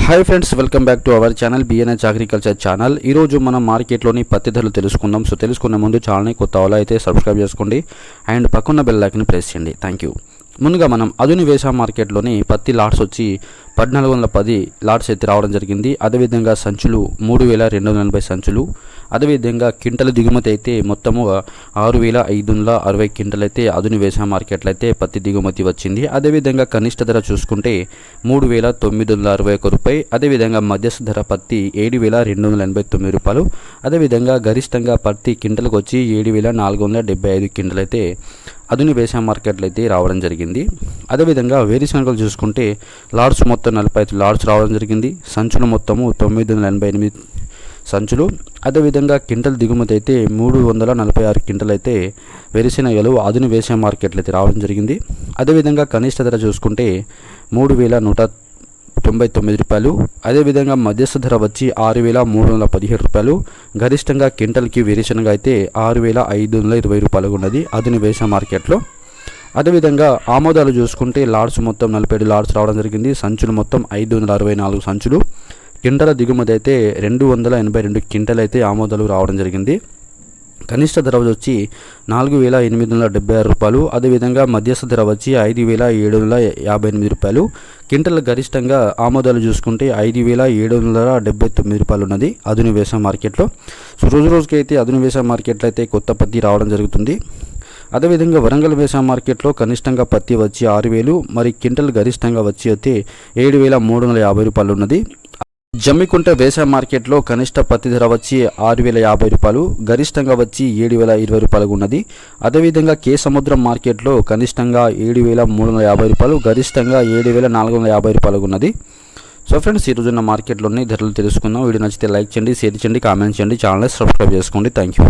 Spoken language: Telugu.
Hi friends, welcome back to our channel BNH agriculture channel. ఈరోజు మనం మార్కెట్లోని పత్తి ధరలు తెలుసుకుందాం. సో తెలుసుకునే ముందు ఛానల్ని కొత్త వాళ్ళు అయితే సబ్స్క్రైబ్ చేసుకోండి అండ్ పక్కన బెల్ ఐకాన్ని ప్రెస్ చేయండి. Thank you. ముందుగా మనం అదుని వేసా మార్కెట్లోని పత్తి లాట్స్ వచ్చి 1410 లాట్స్ అయితే రావడం జరిగింది. అదేవిధంగా సంచులు 3280 సంచులు. అదేవిధంగా క్వింటల్ దిగుమతి అయితే మొత్తము 6560 క్వింటల్ అయితే అదుని వేసా మార్కెట్లో అయితే పత్తి దిగుమతి వచ్చింది. అదేవిధంగా కనిష్ట ధర చూసుకుంటే 3961 రూపాయి. అదేవిధంగా మధ్యస్థ ధర పత్తి 7289 రూపాయలు. అదేవిధంగా గరిష్టంగా పత్తి క్వింటల్కి వచ్చి 7475 క్వింటల్ అయితే అదుని వేసా మార్కెట్లో అయితే రావడం జరిగింది. అదేవిధంగా వేరుశనగలు చూసుకుంటే లాట్స్ మొత్తం 45 లాట్స్ రావడం జరిగింది. సంచులు మొత్తము 988 సంచులు. అదేవిధంగా క్వింటల్ దిగుమతి అయితే 346 క్వింటల్ అయితే వేరుశనగలు అదుని వేసా మార్కెట్లో అయితే రావడం జరిగింది. అదేవిధంగా కనిష్ట ధర చూసుకుంటే 3199 రూపాయలు. అదేవిధంగా మధ్యస్థ ధర వచ్చి 6317 రూపాయలు. గరిష్టంగా క్వింటల్కి వేరుశనగ అయితే 6520 రూపాయలు ఉన్నది అదుని వేసా మార్కెట్లో. అదేవిధంగా ఆమోదాలు చూసుకుంటే లాట్స్ మొత్తం 47 లాట్స్ రావడం జరిగింది. సంచులు మొత్తం 564 సంచులు. క్వింటల దిగుమతి అయితే 282 క్వింటల్ అయితే ఆమోదాలు రావడం జరిగింది. కనిష్ట ధర వచ్చి 4876 రూపాయలు. అదేవిధంగా మధ్యస్థ ధర వచ్చి 5758 రూపాయలు. క్వింటల్ గరిష్టంగా ఆమోదాలు చూసుకుంటే 5779 రూపాయలు ఉన్నది అదుని వేసా మార్కెట్లో. సో రోజుకి అయితే అదుని వేసా మార్కెట్లో అయితే కొత్త పత్తి రావడం జరుగుతుంది. అదేవిధంగా వరంగల్ వేసా మార్కెట్లో కనిష్టంగా పత్తి వచ్చి 6000, మరి క్వింటల్ గరిష్టంగా వచ్చి అయితే 7350 రూపాయలు ఉన్నది. జమ్మికుంట వేసా మార్కెట్లో కనిష్ట పత్తి ధర వచ్చి 6050 రూపాయలు, గరిష్టంగా వచ్చి 7020 రూపాయలు ఉన్నది. అదేవిధంగా కే సముద్రం మార్కెట్లో కనిష్టంగా 7350 రూపాయలు, గరిష్టంగా 7450 రూపాయలు ఉన్నది. సో ఫ్రెండ్స్, ఈరోజున్న మార్కెట్లోని ధరలు తెలుసుకుందాం. వీడియో నచ్చితే లైక్ చేయండి, షేర్ చేయండి, కామెంట్ చేయండి, ఛానల్ని సబ్స్క్రైబ్ చేసుకోండి. Thank you.